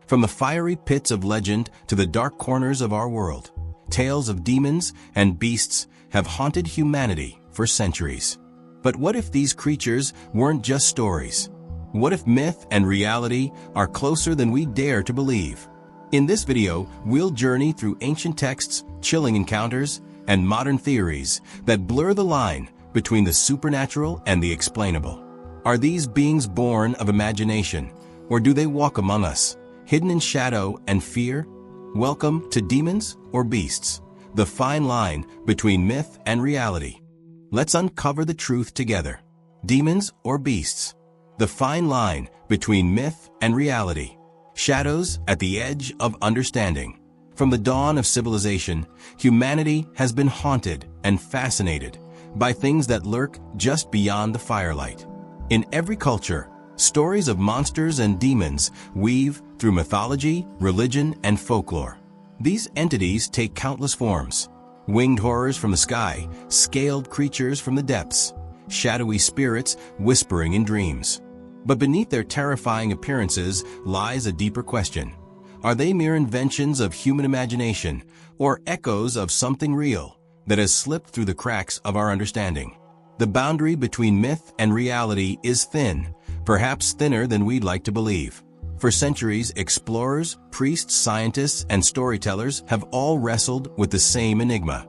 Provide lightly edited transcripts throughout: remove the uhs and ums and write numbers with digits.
From the fiery pits of legend to the dark corners of our world, tales of demons and beasts have haunted humanity for centuries. But what if these creatures weren't just stories? What if myth and reality are closer than we dare to believe? In this video, we'll journey through ancient texts, chilling encounters, and modern theories that blur the line between the supernatural and the explainable. Are these beings born of imagination, or do they walk among us, hidden in shadow and fear? Welcome to Demons or Beasts, the fine line between myth and reality. Let's uncover the truth together. Demons or beasts, the fine line between myth and reality. Shadows at the edge of understanding. From the dawn of civilization, humanity has been haunted and fascinated by things that lurk just beyond the firelight. In every culture, stories of monsters and demons weave through mythology, religion, and folklore. These entities take countless forms: winged horrors from the sky, scaled creatures from the depths, shadowy spirits whispering in dreams. But beneath their terrifying appearances lies a deeper question. Are they mere inventions of human imagination, or echoes of something real that has slipped through the cracks of our understanding? The boundary between myth and reality is thin, perhaps thinner than we'd like to believe. For centuries, explorers, priests, scientists, and storytellers have all wrestled with the same enigma.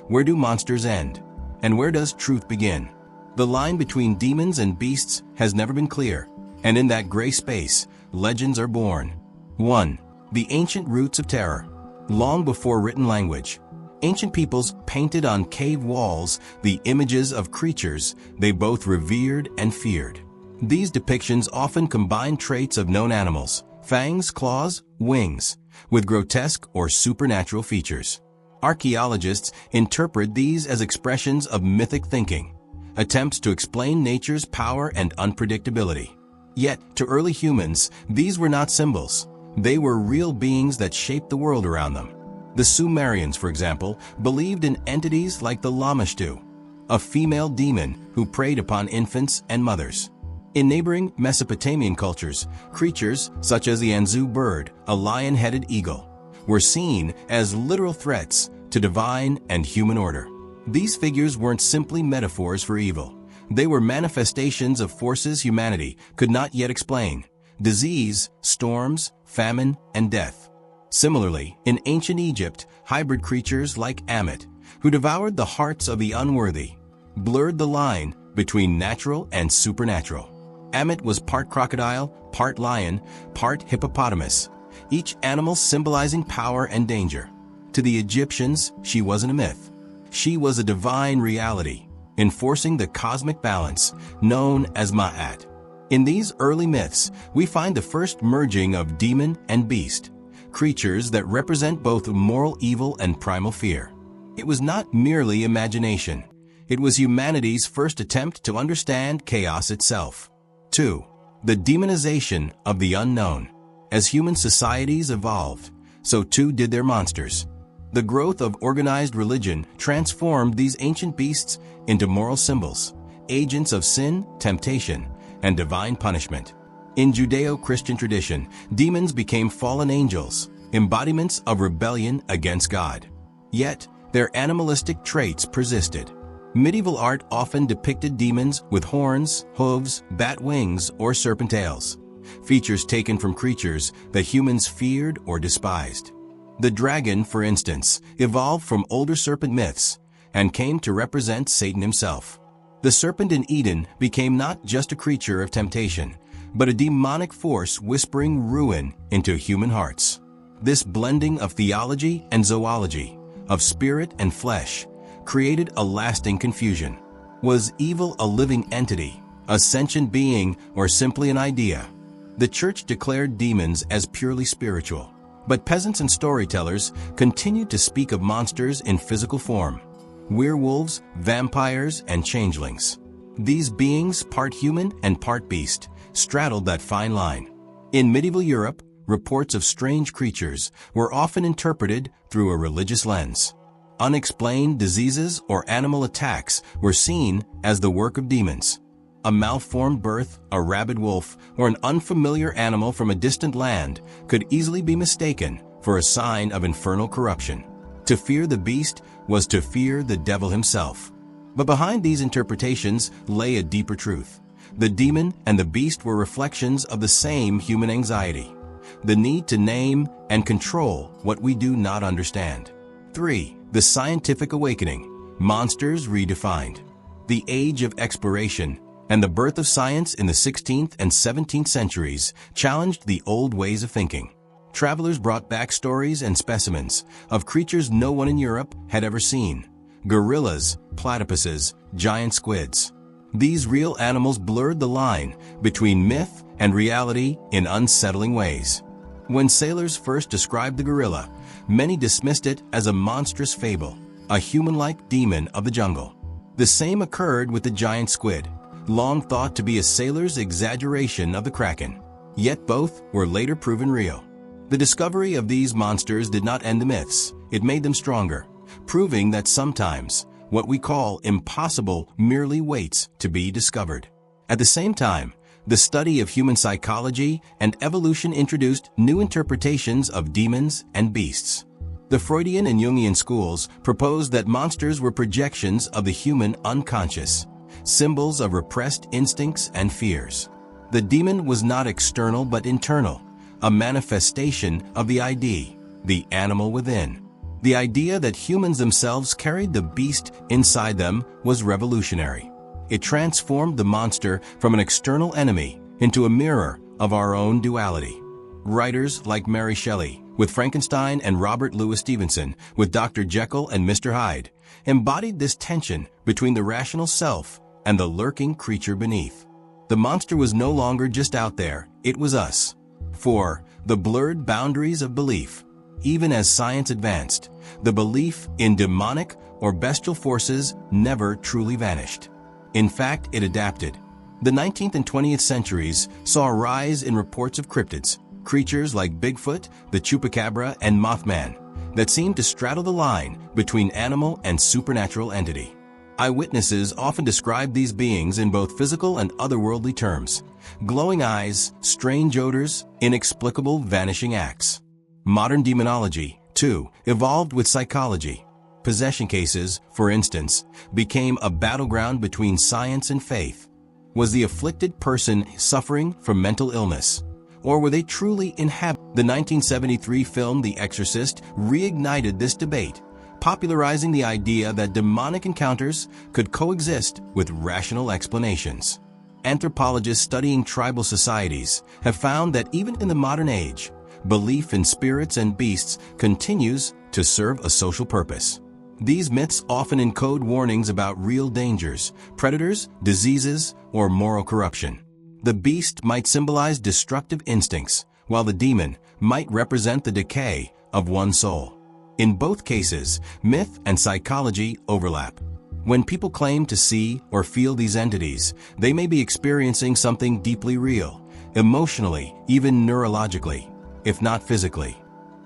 Where do monsters end? And where does truth begin? The line between demons and beasts has never been clear, and in that gray space, legends are born. 1. The ancient roots of terror. Long before written language, ancient peoples painted on cave walls the images of creatures they both revered and feared. These depictions often combine traits of known animals, fangs, claws, wings, with grotesque or supernatural features. Archaeologists interpret these as expressions of mythic thinking, attempts to explain nature's power and unpredictability. Yet, to early humans, these were not symbols. They were real beings that shaped the world around them. The Sumerians, for example, believed in entities like the Lamashtu, a female demon who preyed upon infants and mothers. In neighboring Mesopotamian cultures, creatures such as the Anzu bird, a lion-headed eagle, were seen as literal threats to divine and human order. These figures weren't simply metaphors for evil. They were manifestations of forces humanity could not yet explain: disease, storms, famine, and death. Similarly, in ancient Egypt, hybrid creatures like Ammit, who devoured the hearts of the unworthy, blurred the line between natural and supernatural. Ammit was part crocodile, part lion, part hippopotamus, each animal symbolizing power and danger. To the Egyptians, she wasn't a myth. She was a divine reality, enforcing the cosmic balance known as Ma'at. In these early myths, we find the first merging of demon and beast, creatures that represent both moral evil and primal fear. It was not merely imagination. It was humanity's first attempt to understand chaos itself. 2. The demonization of the unknown. As human societies evolved, so too did their monsters. The growth of organized religion transformed these ancient beasts into moral symbols, agents of sin, temptation, and divine punishment. In Judeo-Christian tradition, demons became fallen angels, embodiments of rebellion against God. Yet, their animalistic traits persisted. Medieval art often depicted demons with horns, hooves, bat wings, or serpent tails, features taken from creatures that humans feared or despised. The dragon, for instance, evolved from older serpent myths and came to represent Satan himself. The serpent in Eden became not just a creature of temptation, but a demonic force whispering ruin into human hearts. This blending of theology and zoology, of spirit and flesh, created a lasting confusion. Was evil a living entity, a sentient being, or simply an idea? The church declared demons as purely spiritual, but peasants and storytellers continued to speak of monsters in physical form: werewolves, vampires, and changelings. These beings, part human and part beast, straddled that fine line. In medieval Europe, reports of strange creatures were often interpreted through a religious lens. Unexplained diseases or animal attacks were seen as the work of demons. A malformed birth, a rabid wolf, or an unfamiliar animal from a distant land could easily be mistaken for a sign of infernal corruption. To fear the beast was to fear the devil himself. But behind these interpretations lay a deeper truth. The demon and the beast were reflections of the same human anxiety, the need to name and control what we do not understand. 3. The scientific awakening, monsters redefined. The age of exploration and the birth of science in the 16th and 17th centuries challenged the old ways of thinking. Travelers brought back stories and specimens of creatures no one in Europe had ever seen. Gorillas, platypuses, giant squids. These real animals blurred the line between myth and reality in unsettling ways. When sailors first described the gorilla, many dismissed it as a monstrous fable, a human-like demon of the jungle. The same occurred with the giant squid, long thought to be a sailor's exaggeration of the kraken. Yet both were later proven real. The discovery of these monsters did not end the myths, it made them stronger, proving that sometimes what we call impossible merely waits to be discovered. At the same time, the study of human psychology and evolution introduced new interpretations of demons and beasts. The Freudian and Jungian schools proposed that monsters were projections of the human unconscious, symbols of repressed instincts and fears. The demon was not external but internal, a manifestation of the ID, the animal within. The idea that humans themselves carried the beast inside them was revolutionary. It transformed the monster from an external enemy into a mirror of our own duality. Writers like Mary Shelley, with Frankenstein, and Robert Louis Stevenson, with Dr. Jekyll and Mr. Hyde, embodied this tension between the rational self and the lurking creature beneath. The monster was no longer just out there, it was us. 4. The blurred boundaries of belief. Even as science advanced, the belief in demonic or bestial forces never truly vanished. In fact, it adapted. The 19th and 20th centuries saw a rise in reports of cryptids, creatures like Bigfoot, the Chupacabra, and Mothman, that seemed to straddle the line between animal and supernatural entity. Eyewitnesses often described these beings in both physical and otherworldly terms: glowing eyes, strange odors, inexplicable vanishing acts. Modern demonology, too, evolved with psychology. Possession cases, for instance, became a battleground between science and faith. Was the afflicted person suffering from mental illness? Or were they truly inhabited? The 1973 film The Exorcist reignited this debate, popularizing the idea that demonic encounters could coexist with rational explanations. Anthropologists studying tribal societies have found that even in the modern age, belief in spirits and beasts continues to serve a social purpose. These myths often encode warnings about real dangers, predators, diseases, or moral corruption. The beast might symbolize destructive instincts, while the demon might represent the decay of one's soul. In both cases, myth and psychology overlap. When people claim to see or feel these entities, they may be experiencing something deeply real, emotionally, even neurologically, if not physically.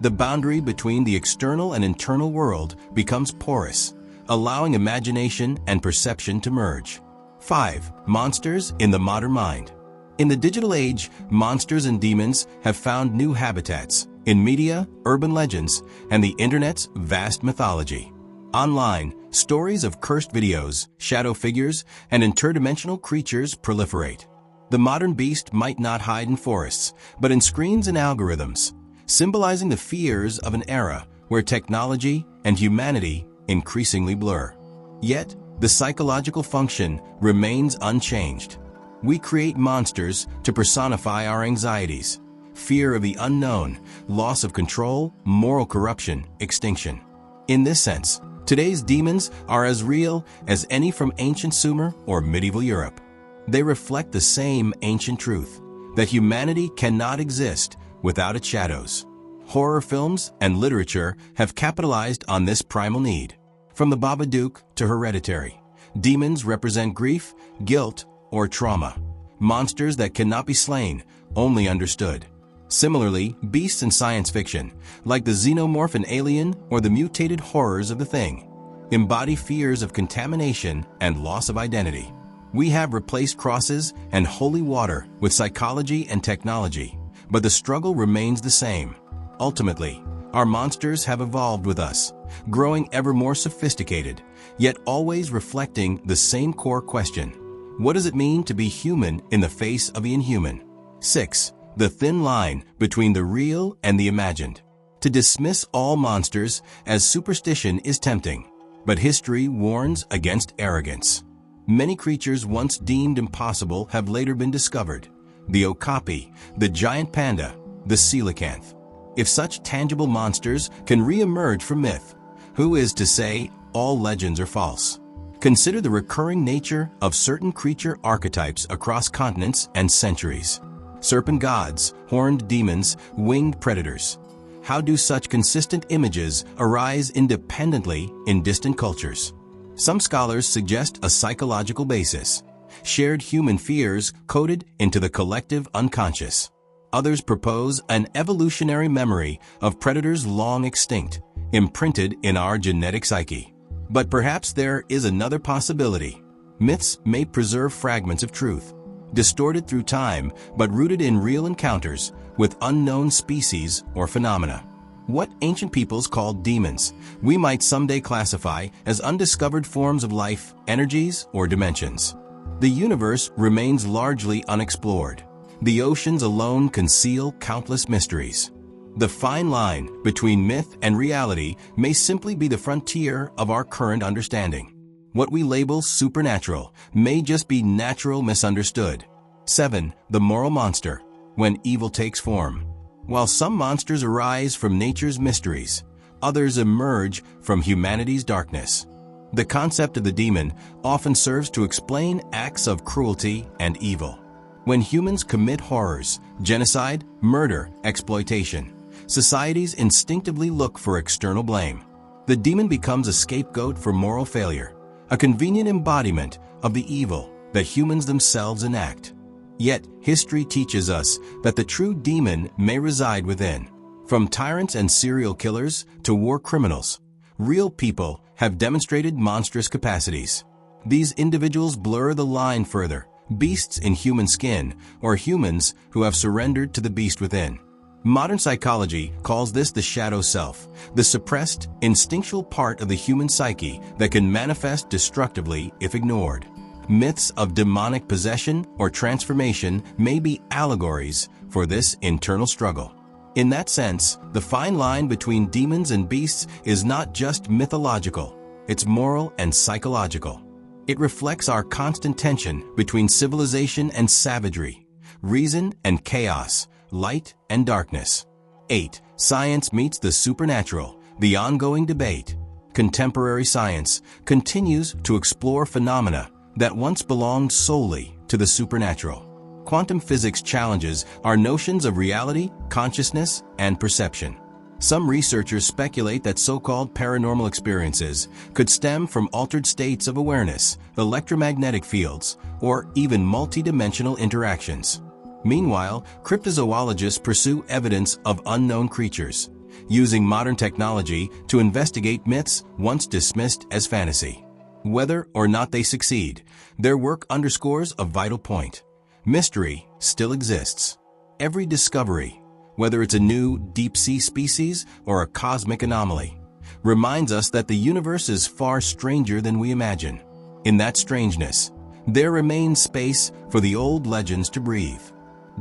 The boundary between the external and internal world becomes porous, allowing imagination and perception to merge. 5. Monsters in the modern mind. In the digital age, monsters and demons have found new habitats in media, urban legends, and the internet's vast mythology. Online, stories of cursed videos, shadow figures, and interdimensional creatures proliferate. The modern beast might not hide in forests, but in screens and algorithms, symbolizing the fears of an era where technology and humanity increasingly blur. Yet, the psychological function remains unchanged. We create monsters to personify our anxieties, fear of the unknown, loss of control, moral corruption, extinction. In this sense, today's demons are as real as any from ancient Sumer or medieval Europe. They reflect the same ancient truth, that humanity cannot exist without its shadows. Horror films and literature have capitalized on this primal need. From The Babadook to Hereditary, demons represent grief, guilt, or trauma. Monsters that cannot be slain, only understood. Similarly, beasts in science fiction, like the xenomorph in Alien or the mutated horrors of The Thing, embody fears of contamination and loss of identity. We have replaced crosses and holy water with psychology and technology, but the struggle remains the same. Ultimately, our monsters have evolved with us, growing ever more sophisticated, yet always reflecting the same core question: what does it mean to be human in the face of the inhuman? 6. The thin line between the real and the imagined. To dismiss all monsters as superstition is tempting, but history warns against arrogance. Many creatures once deemed impossible have later been discovered: the okapi, the giant panda, the coelacanth. If such tangible monsters can re-emerge from myth, who is to say all legends are false? Consider the recurring nature of certain creature archetypes across continents and centuries. Serpent gods, horned demons, winged predators. How do such consistent images arise independently in distant cultures? Some scholars suggest a psychological basis: shared human fears coded into the collective unconscious. Others propose an evolutionary memory of predators long extinct, imprinted in our genetic psyche. But perhaps there is another possibility. Myths may preserve fragments of truth, distorted through time but rooted in real encounters with unknown species or phenomena. What ancient peoples called demons, we might someday classify as undiscovered forms of life, energies, or dimensions. The universe remains largely unexplored. The oceans alone conceal countless mysteries. The fine line between myth and reality may simply be the frontier of our current understanding. What we label supernatural may just be natural misunderstood. 7. The moral monster, when evil takes form. While some monsters arise from nature's mysteries, others emerge from humanity's darkness. The concept of the demon often serves to explain acts of cruelty and evil. When humans commit horrors, genocide, murder, exploitation, societies instinctively look for external blame. The demon becomes a scapegoat for moral failure, a convenient embodiment of the evil that humans themselves enact. Yet, history teaches us that the true demon may reside within. From tyrants and serial killers to war criminals, real people have demonstrated monstrous capacities. These individuals blur the line further: beasts in human skin, or humans who have surrendered to the beast within. Modern psychology calls this the shadow self, the suppressed, instinctual part of the human psyche that can manifest destructively if ignored. Myths of demonic possession or transformation may be allegories for this internal struggle. In that sense, the fine line between demons and beasts is not just mythological, it's moral and psychological. It reflects our constant tension between civilization and savagery, reason and chaos, light and darkness. 8. Science meets the supernatural, the ongoing debate. Contemporary science continues to explore phenomena that once belonged solely to the supernatural. Quantum physics challenges our notions of reality, consciousness, and perception. Some researchers speculate that so-called paranormal experiences could stem from altered states of awareness, electromagnetic fields, or even multidimensional interactions. Meanwhile, cryptozoologists pursue evidence of unknown creatures, using modern technology to investigate myths once dismissed as fantasy. Whether or not they succeed, their work underscores a vital point: mystery still exists. Every discovery, whether it's a new deep-sea species or a cosmic anomaly, reminds us that the universe is far stranger than we imagine. In that strangeness, there remains space for the old legends to breathe.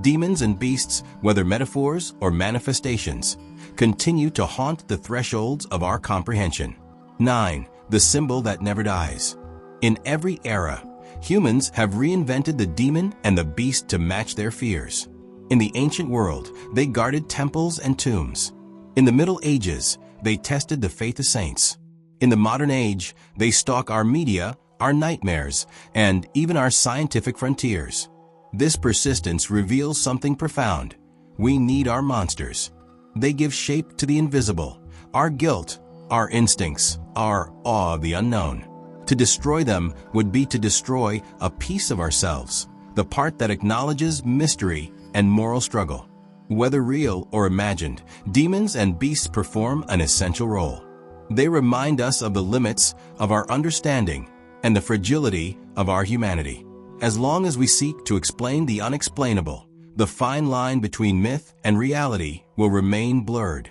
Demons and beasts, whether metaphors or manifestations, continue to haunt the thresholds of our comprehension. 9. The symbol that never dies. In every era, humans have reinvented the demon and the beast to match their fears. In the ancient world, they guarded temples and tombs. In the Middle Ages, they tested the faith of saints. In the modern age, they stalk our media, our nightmares, and even our scientific frontiers. This persistence reveals something profound. We need our monsters. They give shape to the invisible, our guilt, our instincts, our awe of the unknown. To destroy them would be to destroy a piece of ourselves, the part that acknowledges mystery and moral struggle. Whether real or imagined, demons and beasts perform an essential role. They remind us of the limits of our understanding and the fragility of our humanity. As long as we seek to explain the unexplainable, the fine line between myth and reality will remain blurred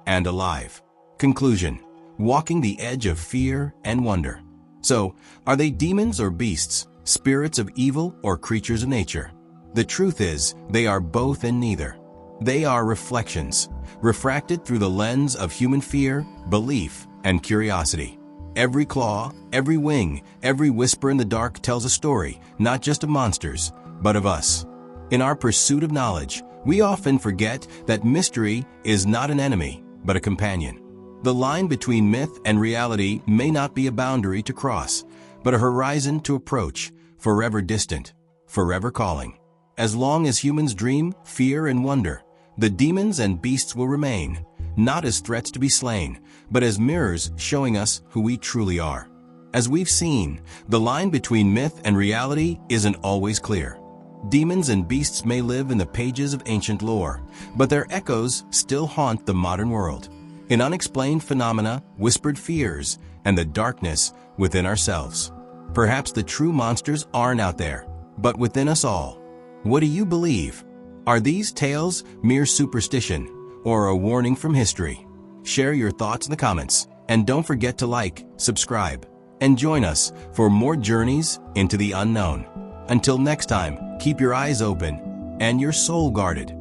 and alive. Conclusion: walking the edge of fear and wonder. So, are they demons or beasts, spirits of evil or creatures of nature? The truth is, they are both and neither. They are reflections, refracted through the lens of human fear, belief, and curiosity. Every claw, every wing, every whisper in the dark tells a story, not just of monsters, but of us. In our pursuit of knowledge, we often forget that mystery is not an enemy, but a companion. The line between myth and reality may not be a boundary to cross, but a horizon to approach, forever distant, forever calling. As long as humans dream, fear, and wonder, the demons and beasts will remain, not as threats to be slain, but as mirrors showing us who we truly are. As we've seen, the line between myth and reality isn't always clear. Demons and beasts may live in the pages of ancient lore, but their echoes still haunt the modern world, in unexplained phenomena, whispered fears, and the darkness within ourselves. Perhaps the true monsters aren't out there, but within us all. What do you believe? Are these tales mere superstition or a warning from history? Share your thoughts in the comments, and don't forget to like, subscribe, and join us for more journeys into the unknown. Until next time, keep your eyes open and your soul guarded.